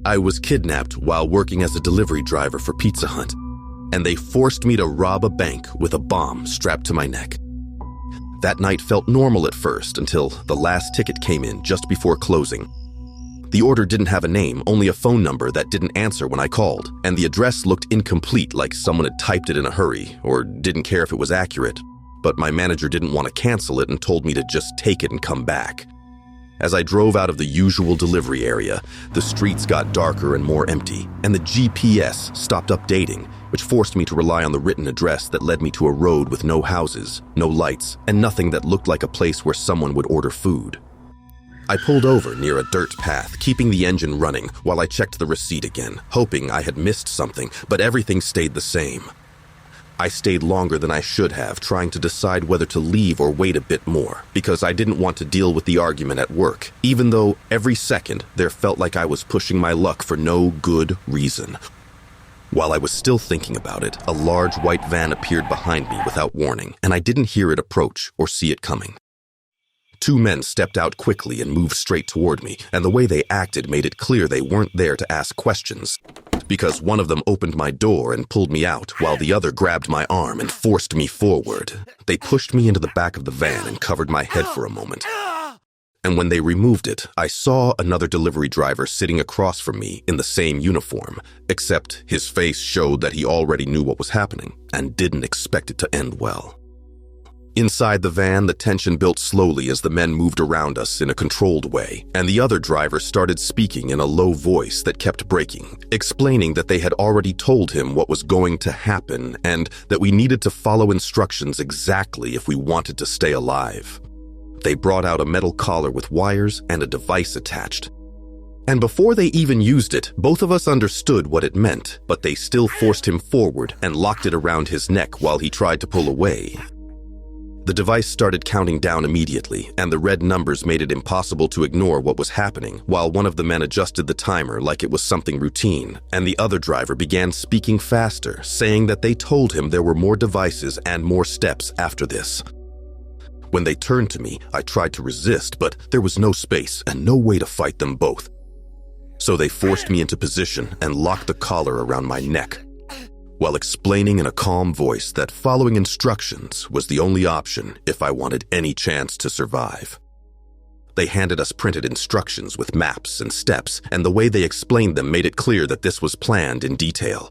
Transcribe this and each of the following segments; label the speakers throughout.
Speaker 1: I was kidnapped while working as a delivery driver for Pizza Hut, and they forced me to rob a bank with a bomb strapped to my neck. That night felt normal at first until the last ticket came in just before closing. The order didn't have a name, only a phone number that didn't answer when I called, and the address looked incomplete, like someone had typed it in a hurry or didn't care if it was accurate. But my manager didn't want to cancel it and told me to just take it and come back. As I drove out of the usual delivery area, the streets got darker and more empty, and the GPS stopped updating, which forced me to rely on the written address that led me to a road with no houses, no lights, and nothing that looked like a place where someone would order food. I pulled over near a dirt path, keeping the engine running while I checked the receipt again, hoping I had missed something, but everything stayed the same. I stayed longer than I should have, trying to decide whether to leave or wait a bit more, because I didn't want to deal with the argument at work, even though every second there felt like I was pushing my luck for no good reason. While I was still thinking about it, a large white van appeared behind me without warning, and I didn't hear it approach or see it coming. Two men stepped out quickly and moved straight toward me, and the way they acted made it clear they weren't there to ask questions, because one of them opened my door and pulled me out, while the other grabbed my arm and forced me forward. They pushed me into the back of the van and covered my head for a moment. And when they removed it, I saw another delivery driver sitting across from me in the same uniform, except his face showed that he already knew what was happening and didn't expect it to end well. Inside the van, the tension built slowly as the men moved around us in a controlled way, and the other driver started speaking in a low voice that kept breaking, explaining that they had already told him what was going to happen and that we needed to follow instructions exactly if we wanted to stay alive. They brought out a metal collar with wires and a device attached. And before they even used it, both of us understood what it meant, but they still forced him forward and locked it around his neck while he tried to pull away. The device started counting down immediately, and the red numbers made it impossible to ignore what was happening, while one of the men adjusted the timer like it was something routine, and the other driver began speaking faster, saying that they told him there were more devices and more steps after this. When they turned to me, I tried to resist, but there was no space and no way to fight them both. So they forced me into position and locked the collar around my neck, while explaining in a calm voice that following instructions was the only option if I wanted any chance to survive. They handed us printed instructions with maps and steps, and the way they explained them made it clear that this was planned in detail.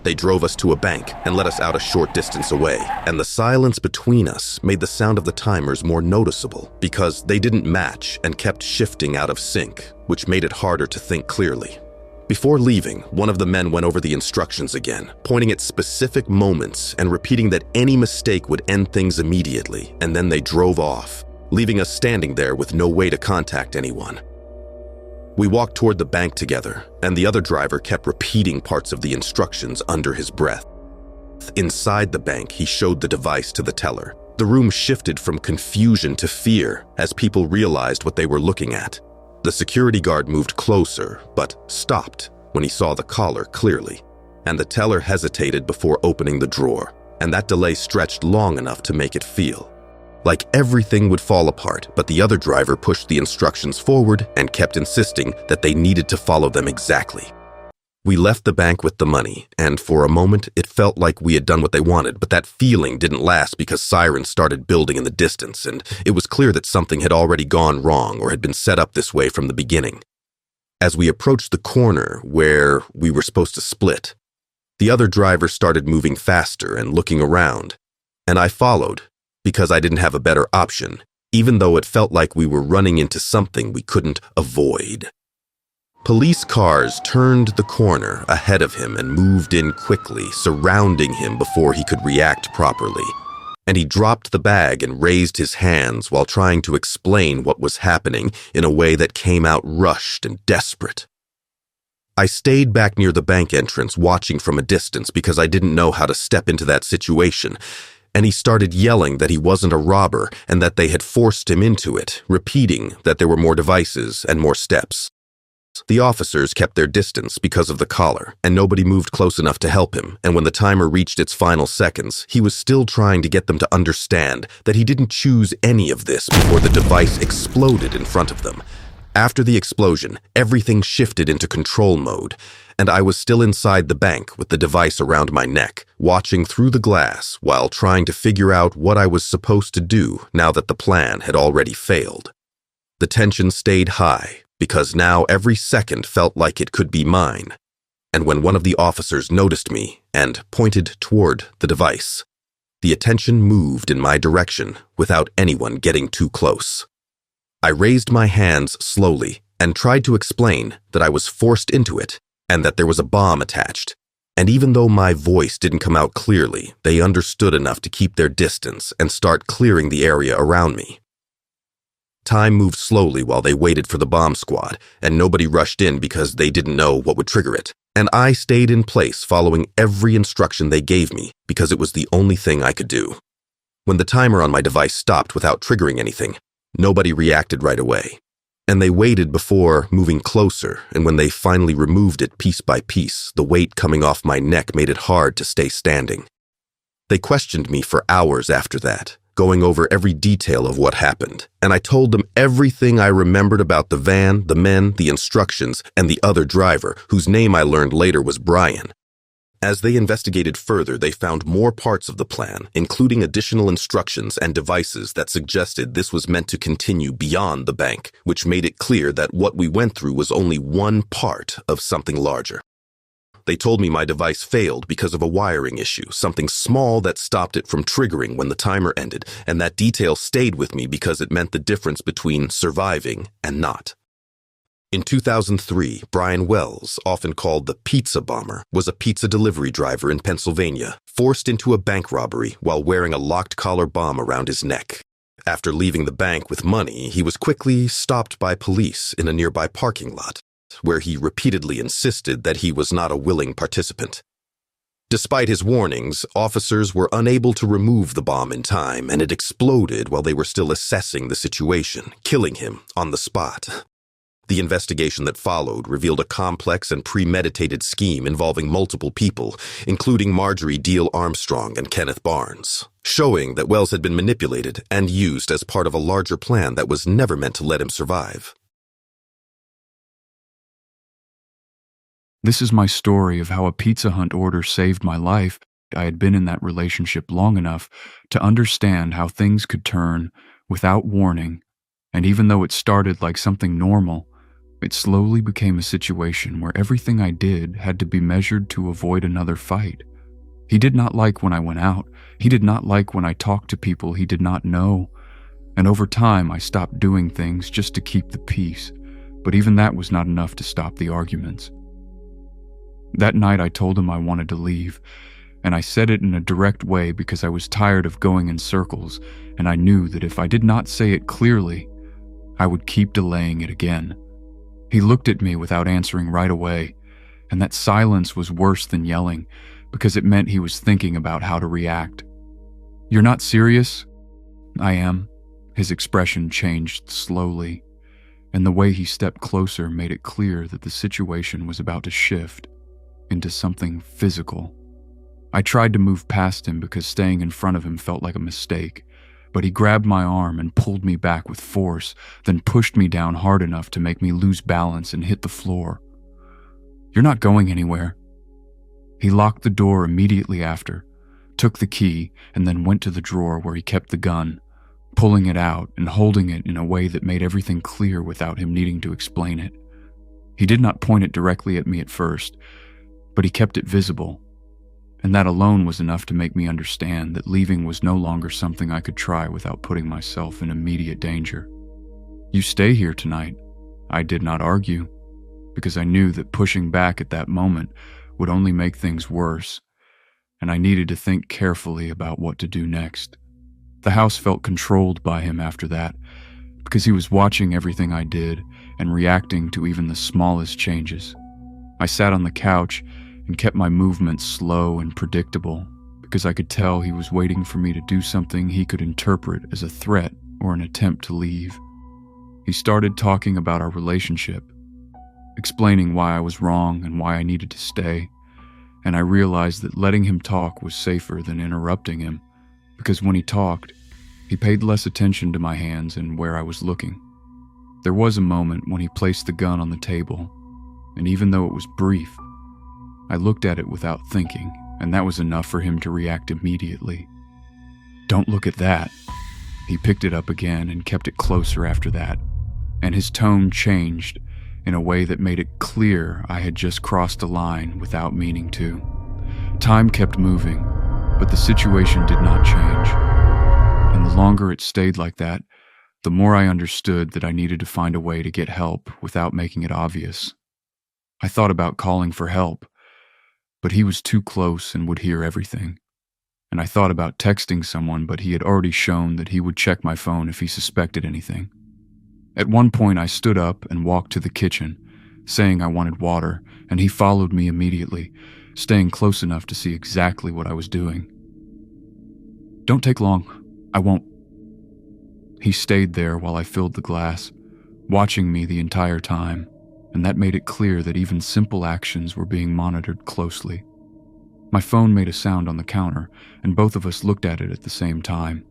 Speaker 1: They drove us to a bank and let us out a short distance away, and the silence between us made the sound of the timers more noticeable because they didn't match and kept shifting out of sync, which made it harder to think clearly. Before leaving, one of the men went over the instructions again, pointing at specific moments and repeating that any mistake would end things immediately, and then they drove off, leaving us standing there with no way to contact anyone. We walked toward the bank together, and the other driver kept repeating parts of the instructions under his breath. Inside the bank, he showed the device to the teller. The room shifted from confusion to fear as people realized what they were looking at. The security guard moved closer, but stopped when he saw the collar clearly, and the teller hesitated before opening the drawer, and that delay stretched long enough to make it feel like everything would fall apart, but the other driver pushed the instructions forward and kept insisting that they needed to follow them exactly. We left the bank with the money, and for a moment it felt like we had done what they wanted, but that feeling didn't last because sirens started building in the distance, and it was clear that something had already gone wrong or had been set up this way from the beginning. As we approached the corner where we were supposed to split, the other driver started moving faster and looking around, and I followed because I didn't have a better option, even though it felt like we were running into something we couldn't avoid. Police cars turned the corner ahead of him and moved in quickly, surrounding him before he could react properly. And he dropped the bag and raised his hands while trying to explain what was happening in a way that came out rushed and desperate. I stayed back near the bank entrance watching from a distance because I didn't know how to step into that situation, and he started yelling that he wasn't a robber and that they had forced him into it, repeating that there were more devices and more steps. The officers kept their distance because of the collar, and nobody moved close enough to help him, and when the timer reached its final seconds, he was still trying to get them to understand that he didn't choose any of this before the device exploded in front of them, After the explosion, everything shifted into control mode, and I was still inside the bank with the device around my neck, watching through the glass while trying to figure out what I was supposed to do now that the plan had already failed. The tension stayed high, because now every second felt like it could be mine. And when one of the officers noticed me and pointed toward the device, the attention moved in my direction without anyone getting too close. I raised my hands slowly and tried to explain that I was forced into it and that there was a bomb attached. And even though my voice didn't come out clearly, they understood enough to keep their distance and start clearing the area around me. Time moved slowly while they waited for the bomb squad, and nobody rushed in because they didn't know what would trigger it. And I stayed in place following every instruction they gave me because it was the only thing I could do. When the timer on my device stopped without triggering anything, nobody reacted right away. And they waited before moving closer, and when they finally removed it piece by piece, the weight coming off my neck made it hard to stay standing. They questioned me for hours after that, going over every detail of what happened, and I told them everything I remembered about the van, the men, the instructions, and the other driver, whose name I learned later was Brian. As they investigated further, they found more parts of the plan, including additional instructions and devices that suggested this was meant to continue beyond the bank, which made it clear that what we went through was only one part of something larger. They told me my device failed because of a wiring issue, something small that stopped it from triggering when the timer ended, and that detail stayed with me because it meant the difference between surviving and not. In 2003, Brian Wells, often called the Pizza Bomber, was a pizza delivery driver in Pennsylvania, forced into a bank robbery while wearing a locked collar bomb around his neck. After leaving the bank with money, he was quickly stopped by police in a nearby parking lot, where he repeatedly insisted that he was not a willing participant. Despite his warnings, officers were unable to remove the bomb in time, and it exploded while they were still assessing the situation, killing him on the spot. The investigation that followed revealed a complex and premeditated scheme involving multiple people, including Marjorie Deal Armstrong and Kenneth Barnes, showing that Wells had been manipulated and used as part of a larger plan that was never meant to let him survive.
Speaker 2: This is my story of how a Pizza Hut order saved my life. I had been in that relationship long enough to understand how things could turn without warning, and even though it started like something normal, it slowly became a situation where everything I did had to be measured to avoid another fight. He did not like when I went out. He did not like when I talked to people he did not know. And over time, I stopped doing things just to keep the peace. But even that was not enough to stop the arguments. That night, I told him I wanted to leave, and I said it in a direct way because I was tired of going in circles, and I knew that if I did not say it clearly, I would keep delaying it again. He looked at me without answering right away, and that silence was worse than yelling because it meant he was thinking about how to react. "You're not serious?" "I am." His expression changed slowly, and the way he stepped closer made it clear that the situation was about to shift into something physical. I tried to move past him because staying in front of him felt like a mistake, but he grabbed my arm and pulled me back with force, then pushed me down hard enough to make me lose balance and hit the floor. "You're not going anywhere." He locked the door immediately after, took the key, and then went to the drawer where he kept the gun, pulling it out and holding it in a way that made everything clear without him needing to explain it. He did not point it directly at me at first, but he kept it visible, and that alone was enough to make me understand that leaving was no longer something I could try without putting myself in immediate danger. "You stay here tonight." I did not argue, because I knew that pushing back at that moment would only make things worse, and I needed to think carefully about what to do next. The house felt controlled by him after that, because he was watching everything I did and reacting to even the smallest changes. I sat on the couch and kept my movements slow and predictable because I could tell he was waiting for me to do something he could interpret as a threat or an attempt to leave. He started talking about our relationship, explaining why I was wrong and why I needed to stay, and I realized that letting him talk was safer than interrupting him because when he talked, he paid less attention to my hands and where I was looking. There was a moment when he placed the gun on the table, and even though it was brief, I looked at it without thinking, and that was enough for him to react immediately. "Don't look at that." He picked it up again and kept it closer after that, and his tone changed in a way that made it clear I had just crossed a line without meaning to. Time kept moving, but the situation did not change. And the longer it stayed like that, the more I understood that I needed to find a way to get help without making it obvious. I thought about calling for help, but he was too close and would hear everything. And I thought about texting someone, but he had already shown that he would check my phone if he suspected anything. At one point, I stood up and walked to the kitchen, saying I wanted water, and he followed me immediately, staying close enough to see exactly what I was doing. "Don't take long. I won't." He stayed there while I filled the glass, watching me the entire time, and that made it clear that even simple actions were being monitored closely. My phone made a sound on the counter, and both of us looked at it at the same time.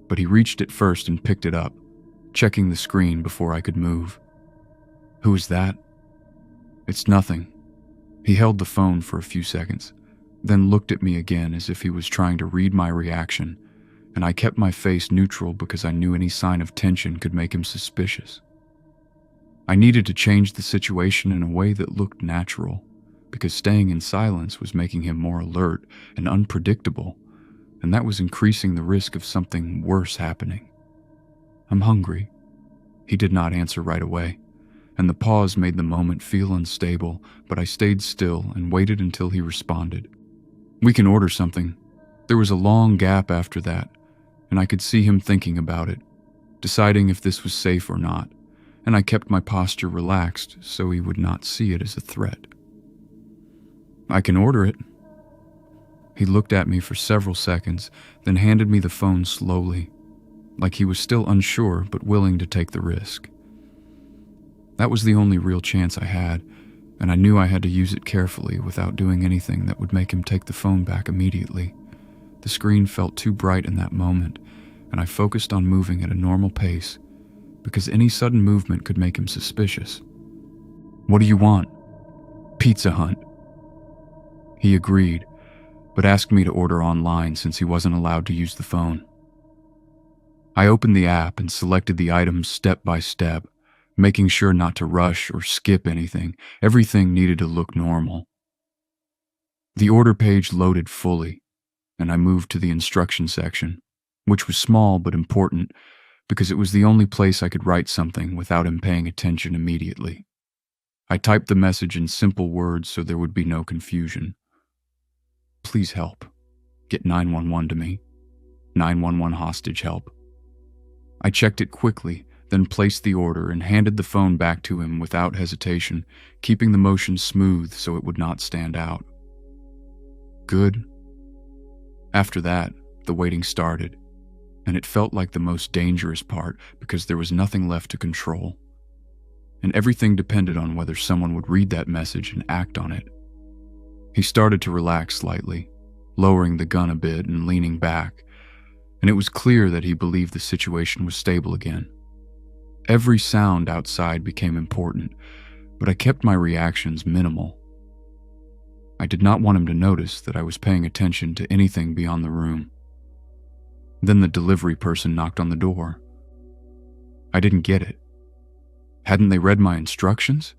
Speaker 2: But he reached it first and picked it up, checking the screen before I could move. "Who is that?" "It's nothing." He held the phone for a few seconds, then looked at me again as if he was trying to read my reaction, and I kept my face neutral because I knew any sign of tension could make him suspicious. I needed to change the situation in a way that looked natural, because staying in silence was making him more alert and unpredictable, and that was increasing the risk of something worse happening. "I'm hungry." He did not answer right away, and the pause made the moment feel unstable, but I stayed still and waited until he responded. "We can order something." There was a long gap after that, and I could see him thinking about it, deciding if this was safe or not, and I kept my posture relaxed so he would not see it as a threat. "I can order it." He looked at me for several seconds, then handed me the phone slowly, like he was still unsure but willing to take the risk. That was the only real chance I had, and I knew I had to use it carefully without doing anything that would make him take the phone back immediately. The screen felt too bright in that moment, and I focused on moving at a normal pace, because any sudden movement could make him suspicious. "What do you want?" "Pizza Hut." He agreed, but asked me to order online since he wasn't allowed to use the phone. I opened the app and selected the items step by step, making sure not to rush or skip anything. Everything needed to look normal. The order page loaded fully, and I moved to the instruction section, which was small but important because it was the only place I could write something without him paying attention immediately. I typed the message in simple words so there would be no confusion. "Please help. Get 911 to me. 911 hostage help." I checked it quickly, then placed the order and handed the phone back to him without hesitation, keeping the motion smooth so it would not stand out. "Good." After that, the waiting started, and it felt like the most dangerous part because there was nothing left to control. And everything depended on whether someone would read that message and act on it. He started to relax slightly, lowering the gun a bit and leaning back, and it was clear that he believed the situation was stable again. Every sound outside became important, but I kept my reactions minimal. I did not want him to notice that I was paying attention to anything beyond the room. Then the delivery person knocked on the door. I didn't get it. Hadn't they read my instructions?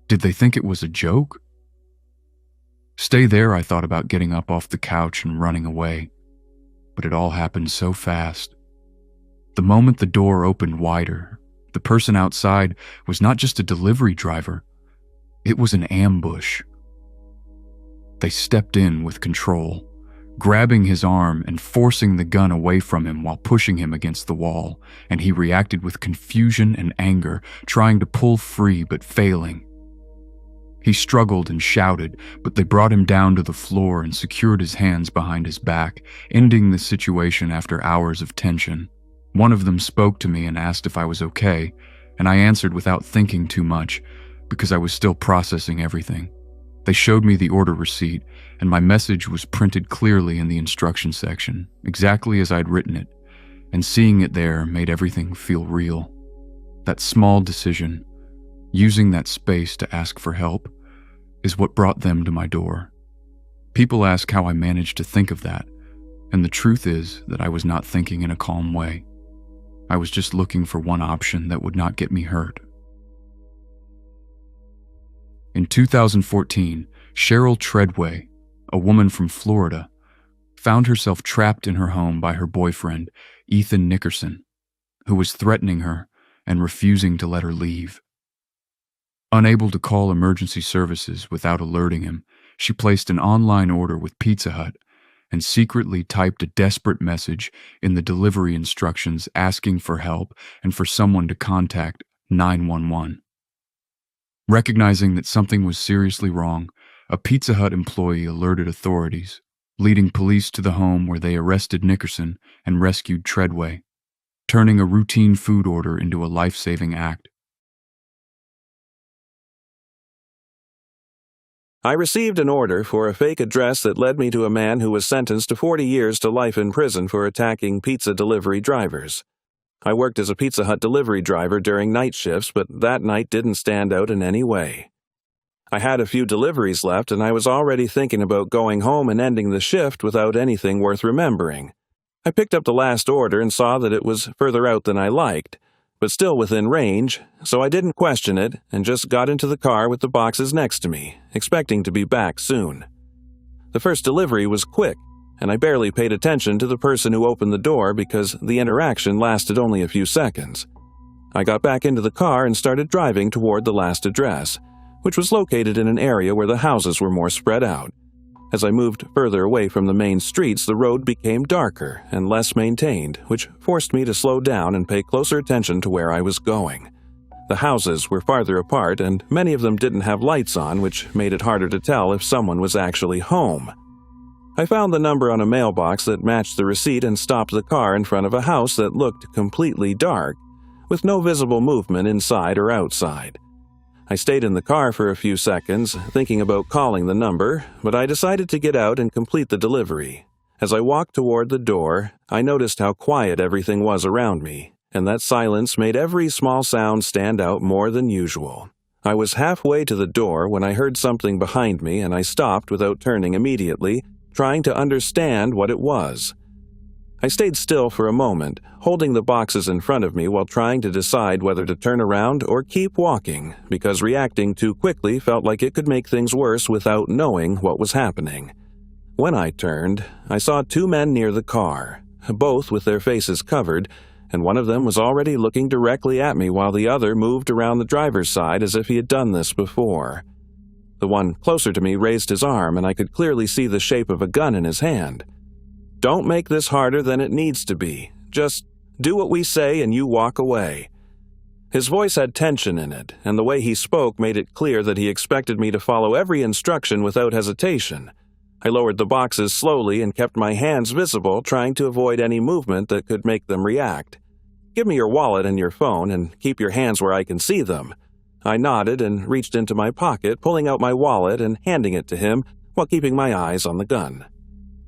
Speaker 2: Did they think it was a joke? Stay there, I thought about getting up off the couch and running away, but it all happened so fast. The moment the door opened wider, the person outside was not just a delivery driver, it was an ambush. They stepped in with control, grabbing his arm and forcing the gun away from him while pushing him against the wall, and he reacted with confusion and anger, trying to pull free but failing. He struggled and shouted, but they brought him down to the floor and secured his hands behind his back, ending the situation after hours of tension. One of them spoke to me and asked if I was okay, and I answered without thinking too much, because I was still processing everything. They showed me the order receipt, and my message was printed clearly in the instruction section, exactly as I'd written it, and seeing it there made everything feel real. That small decision, using that space to ask for help, is what brought them to my door. People ask how I managed to think of that, and the truth is that I was not thinking in a calm way. I was just looking for one option that would not get me hurt. In 2014, Cheryl Treadway, a woman from Florida, found herself trapped in her home by her boyfriend, Ethan Nickerson, who was threatening her and refusing to let her leave. Unable to call emergency services without alerting him, she placed an online order with Pizza Hut and secretly typed a desperate message in the delivery instructions asking for help and for someone to contact 911. Recognizing that something was seriously wrong, a Pizza Hut employee alerted authorities, leading police to the home where they arrested Nickerson and rescued Treadway, turning a routine food order into a life-saving act.
Speaker 3: I received an order for a fake address that led me to a man who was sentenced to 40 years to life in prison for attacking pizza delivery drivers. I worked as a Pizza Hut delivery driver during night shifts, but that night didn't stand out in any way. I had a few deliveries left, and I was already thinking about going home and ending the shift without anything worth remembering. I picked up the last order and saw that it was further out than I liked, but still within range, so I didn't question it and just got into the car with the boxes next to me, expecting to be back soon. The first delivery was quick, and I barely paid attention to the person who opened the door because the interaction lasted only a few seconds. I got back into the car and started driving toward the last address, which was located in an area where the houses were more spread out. As I moved further away from the main streets, the road became darker and less maintained, which forced me to slow down and pay closer attention to where I was going. The houses were farther apart, and many of them didn't have lights on, which made it harder to tell if someone was actually home. I found the number on a mailbox that matched the receipt and stopped the car in front of a house that looked completely dark, with no visible movement inside or outside. I stayed in the car for a few seconds, thinking about calling the number, but I decided to get out and complete the delivery. As I walked toward the door, I noticed how quiet everything was around me, and that silence made every small sound stand out more than usual. I was halfway to the door when I heard something behind me, and I stopped without turning immediately, trying to understand what it was. I stayed still for a moment, holding the boxes in front of me while trying to decide whether to turn around or keep walking, because reacting too quickly felt like it could make things worse without knowing what was happening. When I turned, I saw two men near the car, both with their faces covered, and one of them was already looking directly at me while the other moved around the driver's side as if he had done this before. The one closer to me raised his arm, and I could clearly see the shape of a gun in his hand. "Don't make this harder than it needs to be. Just do what we say and you walk away." His voice had tension in it, and the way he spoke made it clear that he expected me to follow every instruction without hesitation. I lowered the boxes slowly and kept my hands visible, trying to avoid any movement that could make them react. "Give me your wallet and your phone, and keep your hands where I can see them." I nodded and reached into my pocket, pulling out my wallet and handing it to him while keeping my eyes on the gun.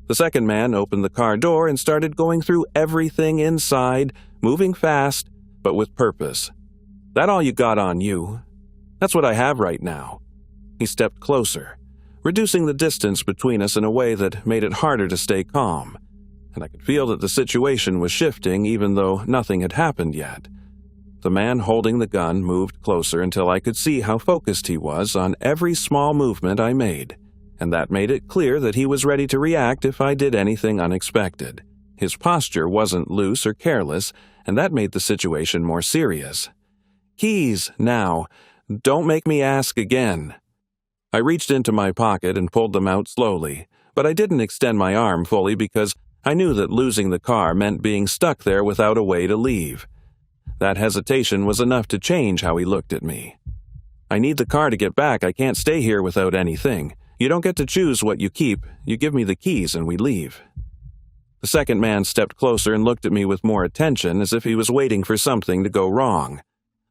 Speaker 3: The second man opened the car door and started going through everything inside, moving fast, but with purpose. "That all you got on you?" "That's what I have right now." He stepped closer, reducing the distance between us in a way that made it harder to stay calm, and I could feel that the situation was shifting even though nothing had happened yet. The man holding the gun moved closer until I could see how focused he was on every small movement I made, and that made it clear that he was ready to react if I did anything unexpected. His posture wasn't loose or careless, and that made the situation more serious. "Keys, now. Don't make me ask again." I reached into my pocket and pulled them out slowly, but I didn't extend my arm fully because I knew that losing the car meant being stuck there without a way to leave. That hesitation was enough to change how he looked at me. "I need the car to get back. I can't stay here without anything. You don't get to choose what you keep. You give me the keys and we leave." The second man stepped closer and looked at me with more attention, as if he was waiting for something to go wrong.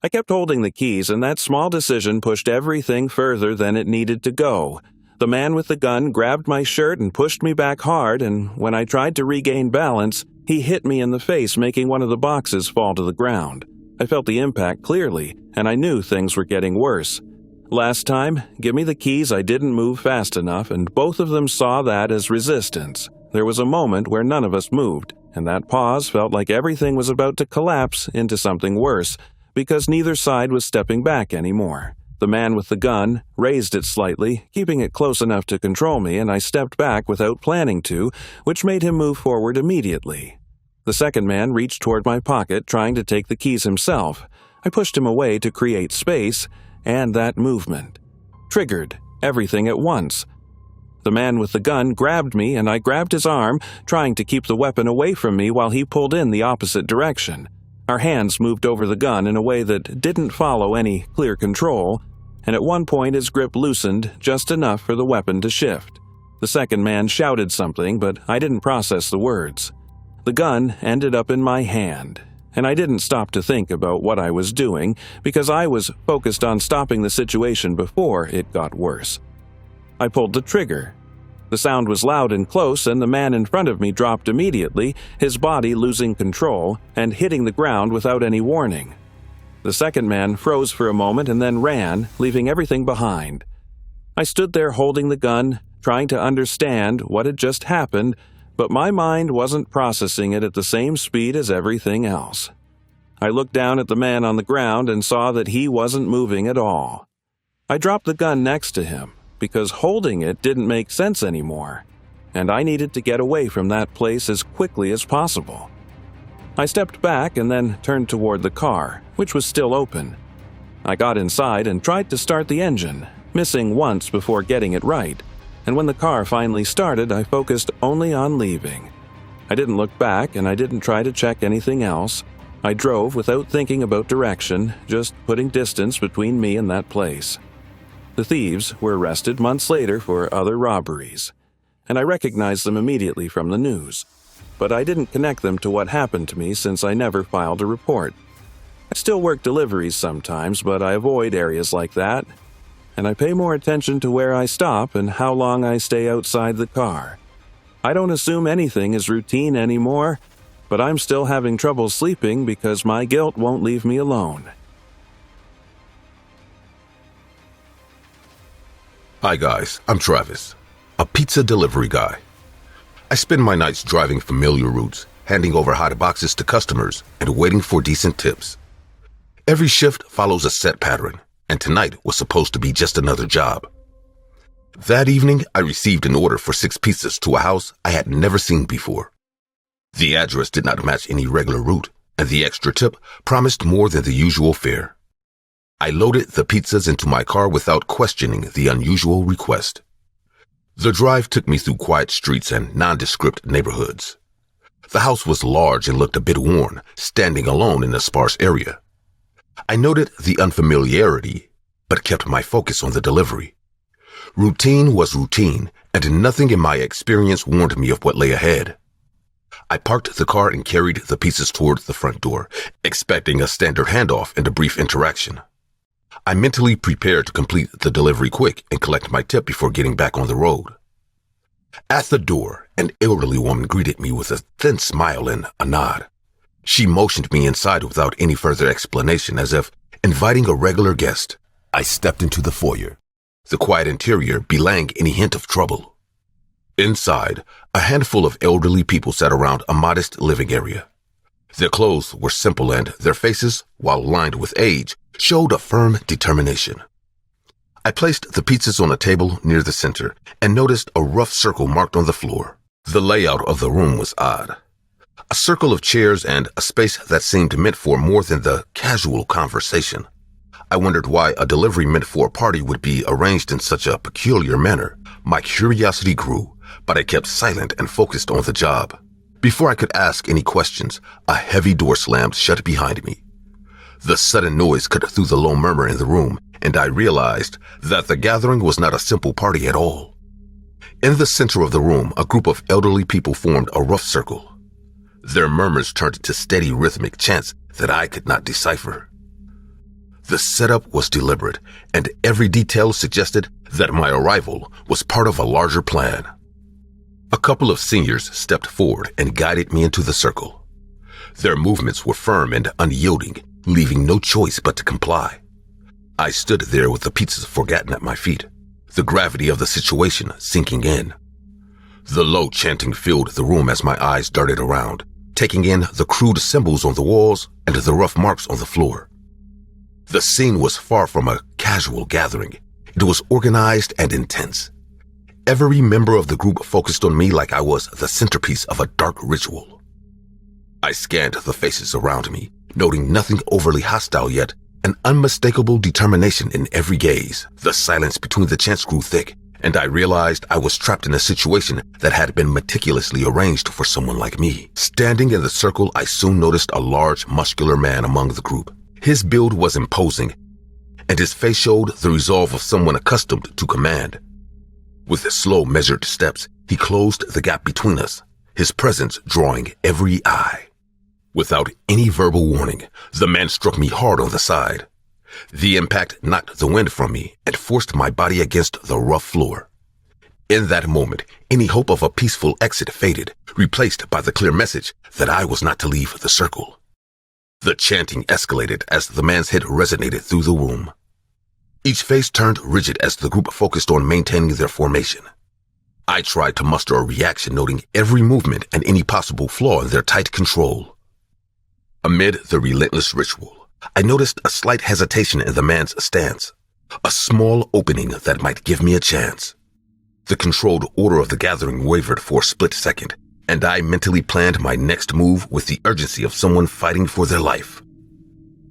Speaker 3: I kept holding the keys, and that small decision pushed everything further than it needed to go. The man with the gun grabbed my shirt and pushed me back hard, and when I tried to regain balance, he hit me in the face, making one of the boxes fall to the ground. I felt the impact clearly, and I knew things were getting worse. Last time, give me the keys, I didn't move fast enough, and both of them saw that as resistance. There was a moment where none of us moved, and that pause felt like everything was about to collapse into something worse, because neither side was stepping back anymore. The man with the gun raised it slightly, keeping it close enough to control me, and I stepped back without planning to, which made him move forward immediately. The second man reached toward my pocket, trying to take the keys himself. I pushed him away to create space, and that movement triggered everything at once. The man with the gun grabbed me, and I grabbed his arm, trying to keep the weapon away from me while he pulled in the opposite direction. Our hands moved over the gun in a way that didn't follow any clear control, and at one point his grip loosened just enough for the weapon to shift. The second man shouted something, but I didn't process the words. The gun ended up in my hand, and I didn't stop to think about what I was doing because I was focused on stopping the situation before it got worse. I pulled the trigger. The sound was loud and close, and the man in front of me dropped immediately, his body losing control and hitting the ground without any warning. The second man froze for a moment and then ran, leaving everything behind. I stood there holding the gun, trying to understand what had just happened, but my mind wasn't processing it at the same speed as everything else. I looked down at the man on the ground and saw that he wasn't moving at all. I dropped the gun next to him, because holding it didn't make sense anymore, and I needed to get away from that place as quickly as possible. I stepped back and then turned toward the car, which was still open. I got inside and tried to start the engine, missing once before getting it right, and when the car finally started, I focused only on leaving. I didn't look back, and I didn't try to check anything else. I drove without thinking about direction, just putting distance between me and that place. The thieves were arrested months later for other robberies, and I recognized them immediately from the news. But I didn't connect them to what happened to me since I never filed a report. I still work deliveries sometimes, but I avoid areas like that, and I pay more attention to where I stop and how long I stay outside the car. I don't assume anything is routine anymore, but I'm still having trouble sleeping because my guilt won't leave me alone.
Speaker 4: Hi guys, I'm Travis, a pizza delivery guy. I spend my nights driving familiar routes, handing over hot boxes to customers, and waiting for decent tips. Every shift follows a set pattern, and tonight was supposed to be just another job. That evening, I received an order for 6 pizzas to a house I had never seen before. The address did not match any regular route, and the extra tip promised more than the usual fare. I loaded the pizzas into my car without questioning the unusual request. The drive took me through quiet streets and nondescript neighborhoods. The house was large and looked a bit worn, standing alone in a sparse area. I noted the unfamiliarity, but kept my focus on the delivery. Routine was routine, and nothing in my experience warned me of what lay ahead. I parked the car and carried the pizzas toward the front door, expecting a standard handoff and a brief interaction. I mentally prepared to complete the delivery quick and collect my tip before getting back on the road. At the door, an elderly woman greeted me with a thin smile and a nod. She motioned me inside without any further explanation, as if inviting a regular guest. I stepped into the foyer, the quiet interior belying any hint of trouble. Inside, a handful of elderly people sat around a modest living area. Their clothes were simple and their faces, while lined with age, showed a firm determination. I placed the pizzas on a table near the center and noticed a rough circle marked on the floor. The layout of the room was odd. A circle of chairs and a space that seemed meant for more than the casual conversation. I wondered why a delivery meant for a party would be arranged in such a peculiar manner. My curiosity grew, but I kept silent and focused on the job. Before I could ask any questions, a heavy door slammed shut behind me. The sudden noise cut through the low murmur in the room, and I realized that the gathering was not a simple party at all. In the center of the room, a group of elderly people formed a rough circle. Their murmurs turned to steady rhythmic chants that I could not decipher. The setup was deliberate, and every detail suggested that my arrival was part of a larger plan. A couple of seniors stepped forward and guided me into the circle. Their movements were firm and unyielding, leaving no choice but to comply. I stood there with the pizzas forgotten at my feet, the gravity of the situation sinking in. The low chanting filled the room as my eyes darted around, taking in the crude symbols on the walls and the rough marks on the floor. The scene was far from a casual gathering. It was organized and intense. Every member of the group focused on me like I was the centerpiece of a dark ritual. I scanned the faces around me, noting nothing overly hostile yet, an unmistakable determination in every gaze. The silence between the chants grew thick, and I realized I was trapped in a situation that had been meticulously arranged for someone like me. Standing in the circle, I soon noticed a large, muscular man among the group. His build was imposing, and his face showed the resolve of someone accustomed to command. With slow, measured steps, he closed the gap between us, his presence drawing every eye. Without any verbal warning, the man struck me hard on the side. The impact knocked the wind from me and forced my body against the rough floor. In that moment, any hope of a peaceful exit faded, replaced by the clear message that I was not to leave the circle. The chanting escalated as the man's hit resonated through the room. Each face turned rigid as the group focused on maintaining their formation. I tried to muster a reaction, noting every movement and any possible flaw in their tight control. Amid the relentless ritual, I noticed a slight hesitation in the man's stance, a small opening that might give me a chance. The controlled order of the gathering wavered for a split second, and I mentally planned my next move with the urgency of someone fighting for their life.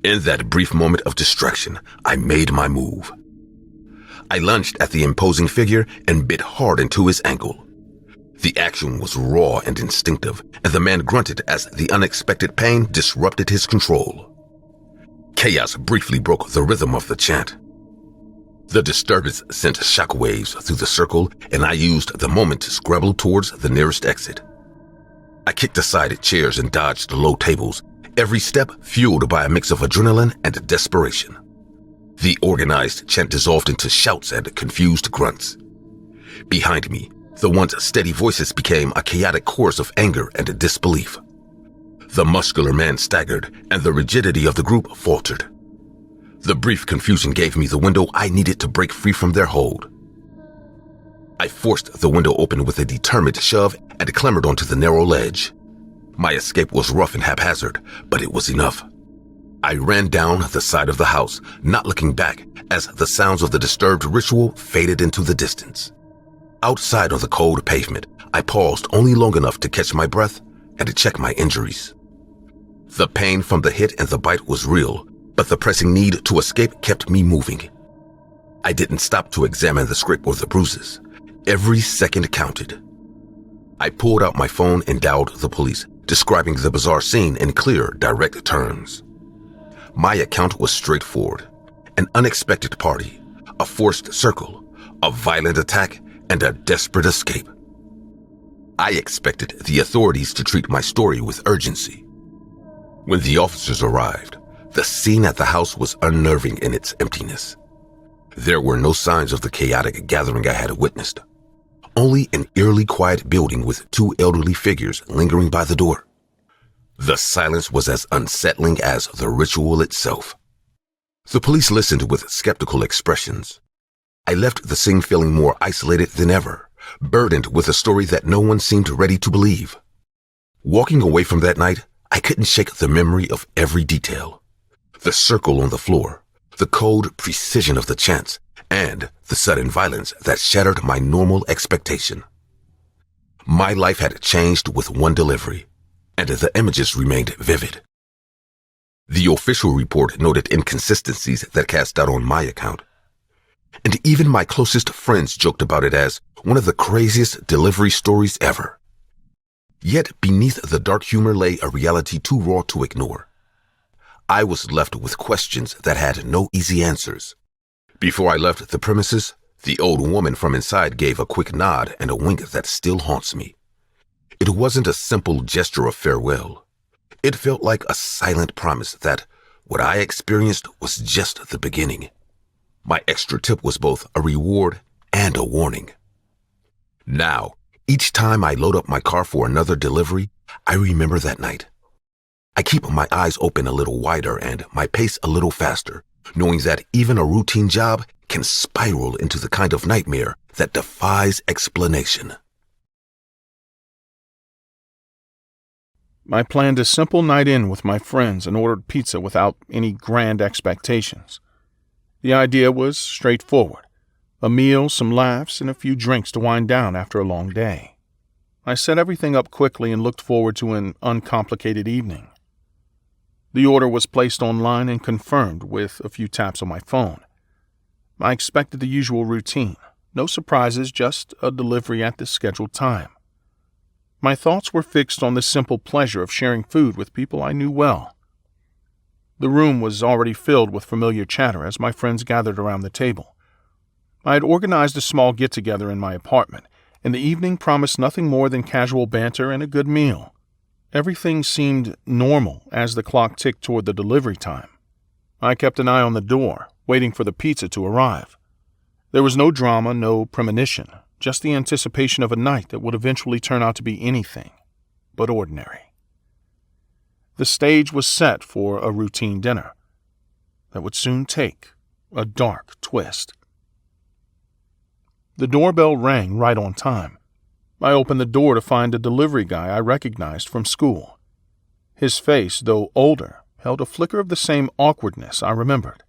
Speaker 4: In that brief moment of distraction, I made my move. I lunged at the imposing figure and bit hard into his ankle. The action was raw and instinctive, and the man grunted as the unexpected pain disrupted his control. Chaos briefly broke the rhythm of the chant. The disturbance sent shockwaves through the circle, and I used the moment to scrabble towards the nearest exit. I kicked aside chairs and dodged low tables, every step fueled by a mix of adrenaline and desperation. The organized chant dissolved into shouts and confused grunts. Behind me, the once steady voices became a chaotic chorus of anger and disbelief. The muscular man staggered, and the rigidity of the group faltered. The brief confusion gave me the window I needed to break free from their hold. I forced the window open with a determined shove and clambered onto the narrow ledge. My escape was rough and haphazard, but it was enough. I ran down the side of the house, not looking back, as the sounds of the disturbed ritual faded into the distance. Outside on the cold pavement, I paused only long enough to catch my breath and to check my injuries. The pain from the hit and the bite was real, but the pressing need to escape kept me moving. I didn't stop to examine the scrape or the bruises. Every second counted. I pulled out my phone and dialed the police, describing the bizarre scene in clear, direct terms. My account was straightforward. An unexpected party, a forced circle, a violent attack, and a desperate escape. I expected the authorities to treat my story with urgency. When the officers arrived, the scene at the house was unnerving in its emptiness. There were no signs of the chaotic gathering I had witnessed. Only an eerily quiet building with two elderly figures lingering by the door. The silence was as unsettling as the ritual itself. The police listened with skeptical expressions. I left the scene feeling more isolated than ever, burdened with a story that no one seemed ready to believe. Walking away from that night, I couldn't shake the memory of every detail. The circle on the floor, the cold precision of the chants, and the sudden violence that shattered my normal expectation. My life had changed with one delivery, and the images remained vivid. The official report noted inconsistencies that cast doubt on my account. And even my closest friends joked about it as one of the craziest delivery stories ever. Yet beneath the dark humor lay a reality too raw to ignore. I was left with questions that had no easy answers. Before I left the premises, the old woman from inside gave a quick nod and a wink that still haunts me. It wasn't a simple gesture of farewell. It felt like a silent promise that what I experienced was just the beginning. My extra tip was both a reward and a warning. Now, each time I load up my car for another delivery, I remember that night. I keep my eyes open a little wider and my pace a little faster, knowing that even a routine job can spiral into the kind of nightmare that defies explanation.
Speaker 5: I planned a simple night in with my friends and ordered pizza without any grand expectations. The idea was straightforward: a meal, some laughs, and a few drinks to wind down after a long day. I set everything up quickly and looked forward to an uncomplicated evening. The order was placed online and confirmed with a few taps on my phone. I expected the usual routine: no surprises, just a delivery at the scheduled time. My thoughts were fixed on the simple pleasure of sharing food with people I knew well. The room was already filled with familiar chatter as my friends gathered around the table. I had organized a small get-together in my apartment, and the evening promised nothing more than casual banter and a good meal. Everything seemed normal as the clock ticked toward the delivery time. I kept an eye on the door, waiting for the pizza to arrive. There was no drama, no premonition, just the anticipation of a night that would eventually turn out to be anything but ordinary. The stage was set for a routine dinner that would soon take a dark twist. The doorbell rang right on time. I opened the door to find a delivery guy I recognized from school. His face, though older, held a flicker of the same awkwardness I remembered.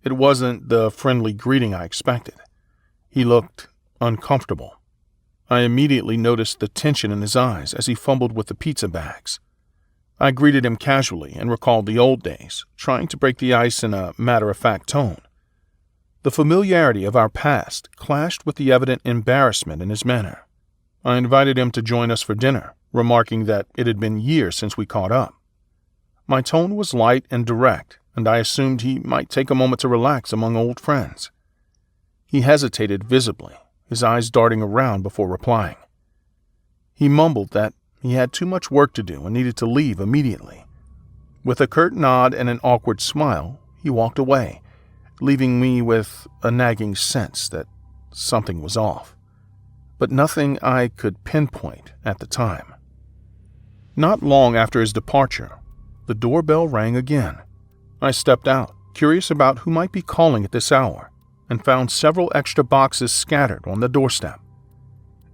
Speaker 5: It wasn't the friendly greeting I expected. He looked uncomfortable. I immediately noticed the tension in his eyes as he fumbled with the pizza bags. I greeted him casually and recalled the old days, trying to break the ice in a matter-of-fact tone. The familiarity of our past clashed with the evident embarrassment in his manner. I invited him to join us for dinner, remarking that it had been years since we caught up. My tone was light and direct, and I assumed he might take a moment to relax among old friends. He hesitated visibly, his eyes darting around before replying. He mumbled that he had too much work to do and needed to leave immediately. With a curt nod and an awkward smile, he walked away, leaving me with a nagging sense that something was off, but nothing I could pinpoint at the time. Not long after his departure, the doorbell rang again. I stepped out, curious about who might be calling at this hour, and found several extra boxes scattered on the doorstep.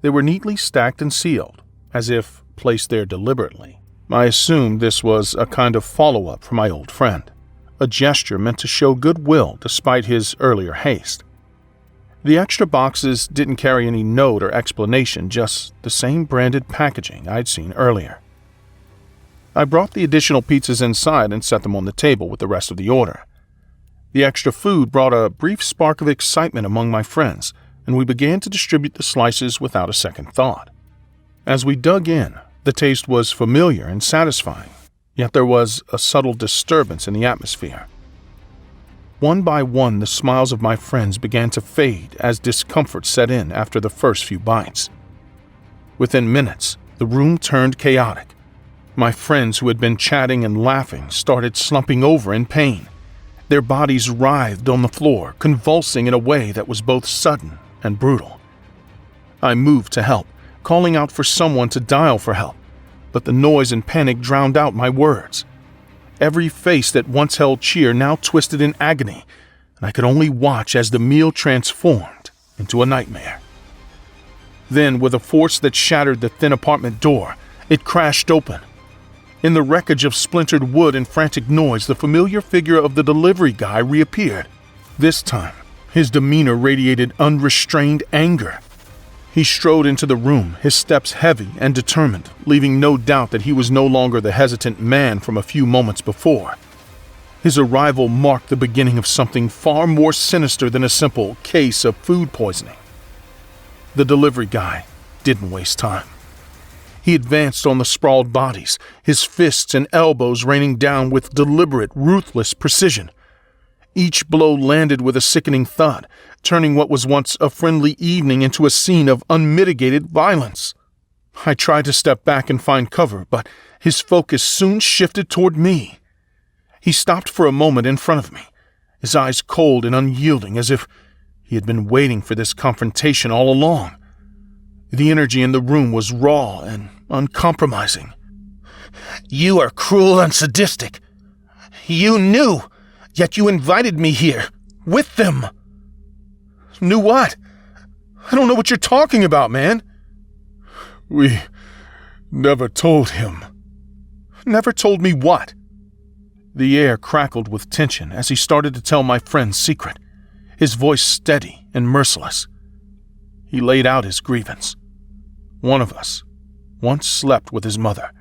Speaker 5: They were neatly stacked and sealed, as if placed there deliberately. I assumed this was a kind of follow-up for my old friend, a gesture meant to show goodwill despite his earlier haste. The extra boxes didn't carry any note or explanation, just the same branded packaging I'd seen earlier. I brought the additional pizzas inside and set them on the table with the rest of the order. The extra food brought a brief spark of excitement among my friends, and we began to distribute the slices without a second thought. As we dug in, the taste was familiar and satisfying, yet there was a subtle disturbance in the atmosphere. One by one, the smiles of my friends began to fade as discomfort set in after the first few bites. Within minutes, the room turned chaotic. My friends who had been chatting and laughing started slumping over in pain. Their bodies writhed on the floor, convulsing in a way that was both sudden and brutal. I moved to help, calling out for someone to dial for help, but the noise and panic drowned out my words. Every face that once held cheer now twisted in agony, and I could only watch as the meal transformed into a nightmare. Then, with a force that shattered the thin apartment door, it crashed open. In the wreckage of splintered wood and frantic noise, the familiar figure of the delivery guy reappeared. This time, his demeanor radiated unrestrained anger. He strode into the room, his steps heavy and determined, leaving no doubt that he was no longer the hesitant man from a few moments before. His arrival marked the beginning of something far more sinister than a simple case of food poisoning. The delivery guy didn't waste time. He advanced on the sprawled bodies, his fists and elbows raining down with deliberate, ruthless precision. Each blow landed with a sickening thud, turning what was once a friendly evening into a scene of unmitigated violence. I tried to step back and find cover, but his focus soon shifted toward me. He stopped for a moment in front of me, his eyes cold and unyielding, as if he had been waiting for this confrontation all along. The energy in the room was raw and uncompromising. You are cruel and sadistic. You knew, yet you invited me here, with them. Knew what? I don't know what you're talking about, man. We never told him. Never told me what? The air crackled with tension as he started to tell my friend's secret, his voice steady and merciless. He laid out his grievance. One of us once slept with his mother,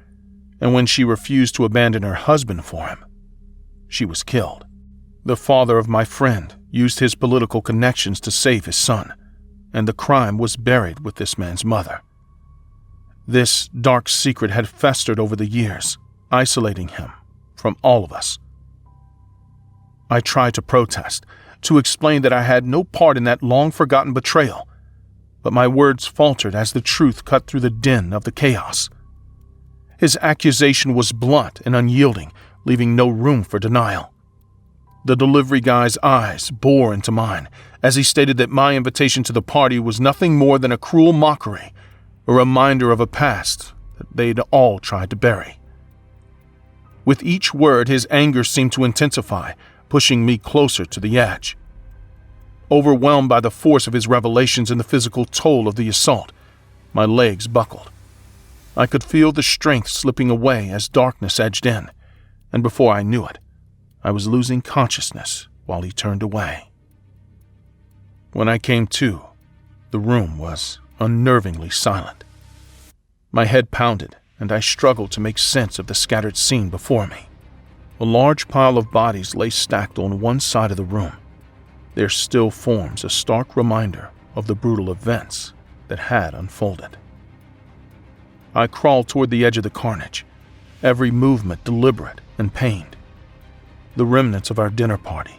Speaker 5: and when she refused to abandon her husband for him, she was killed. The father of my friend used his political connections to save his son, and the crime was buried with this man's mother. This dark secret had festered over the years, isolating him from all of us. I tried to protest, to explain that I had no part in that long-forgotten betrayal, but my words faltered as the truth cut through the din of the chaos. His accusation was blunt and unyielding, leaving no room for denial. The delivery guy's eyes bore into mine as he stated that my invitation to the party was nothing more than a cruel mockery, a reminder of a past that they'd all tried to bury. With each word, his anger seemed to intensify, pushing me closer to the edge. Overwhelmed by the force of his revelations and the physical toll of the assault, my legs buckled. I could feel the strength slipping away as darkness edged in, and before I knew it, I was losing consciousness while he turned away. When I came to, the room was unnervingly silent. My head pounded, and I struggled to make sense of the scattered scene before me. A large pile of bodies lay stacked on one side of the room, their still forms a stark reminder of the brutal events that had unfolded. I crawled toward the edge of the carnage, every movement deliberate and pained. The remnants of our dinner party,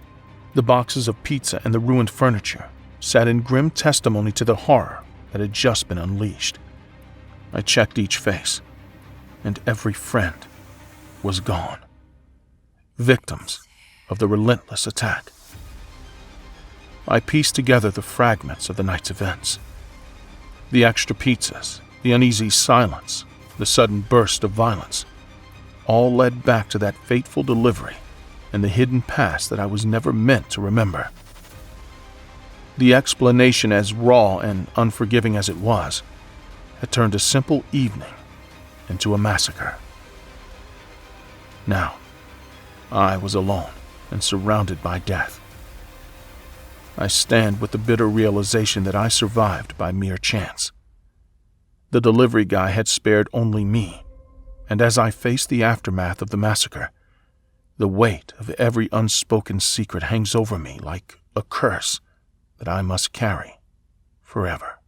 Speaker 5: the boxes of pizza and the ruined furniture, sat in grim testimony to the horror that had just been unleashed. I checked each face, and every friend was gone. Victims of the relentless attack. I pieced together the fragments of the night's events. The extra pizzas, the uneasy silence, the sudden burst of violence, all led back to that fateful delivery and the hidden past that I was never meant to remember. The explanation, as raw and unforgiving as it was, had turned a simple evening into a massacre. Now, I was alone and surrounded by death. I stand with the bitter realization that I survived by mere chance. The delivery guy had spared only me, and as I faced the aftermath of the massacre, the weight of every unspoken secret hangs over me like a curse that I must carry forever.